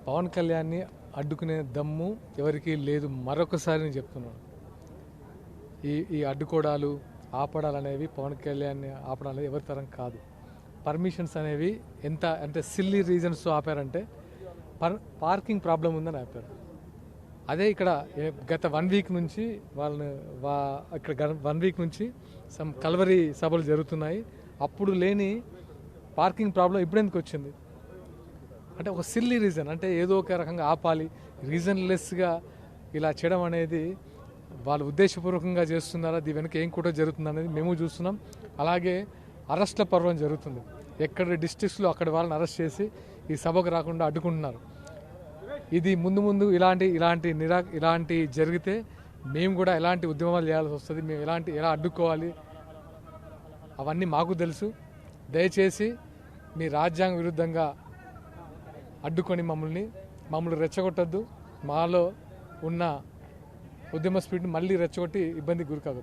పవన్ కళ్యాణ్ని అడ్డుకునే దమ్ము ఎవరికీ లేదు. మరొకసారి నేను చెప్తున్నాను, ఈ అడ్డుకోవడాలు ఆపడాలు అనేవి పవన్ కళ్యాణ్ని ఆపడం అనేది ఎవరి తరం కాదు. పర్మిషన్స్ అనేవి ఎంత అంటే సిల్లీ రీజన్స్ ఆపారంటే పార్కింగ్ ప్రాబ్లం ఉందని ఆపారు. అదే ఇక్కడ గత 1 వీక్ నుంచి వాళ్ళని ఇక్కడ 1 వీక్ నుంచి సమ్ కల్వరీ సభలు జరుగుతున్నాయి. అప్పుడు లేని పార్కింగ్ ప్రాబ్లం ఇప్పుడు ఎందుకు వచ్చింది అంటే ఒక సిల్లీ రీజన్, అంటే ఏదో ఒక రకంగా ఆపాలి, రీజన్లెస్గా ఇలా చేయడం అనేది వాళ్ళు ఉద్దేశపూర్వకంగా చేస్తున్నారా, దీని వెనుక ఏం కూడా జరుగుతుంది అనేది మేము చూస్తున్నాం. అలాగే అరెస్ట్ల పర్వం జరుగుతుంది. ఎక్కడ డిస్ట్రిక్ట్స్లో అక్కడ వాళ్ళని అరెస్ట్ చేసి ఈ సభకు రాకుండా అడ్డుకుంటున్నారు. ఇది ముందు ఇలాంటి జరిగితే మేము కూడా ఎలాంటి ఉద్యమాలు చేయాల్సి వస్తుంది, మేము ఎలా అడ్డుకోవాలి అవన్నీ మాకు తెలుసు. దయచేసి మీ రాజ్యాంగ విరుద్ధంగా అడ్డుకొని మమ్మల్ని రెచ్చగొట్టద్దు. మాలో ఉన్న ఉద్యమ స్పీడ్ని మళ్ళీ రెచ్చగొట్టి ఇబ్బందికి గురికాదు.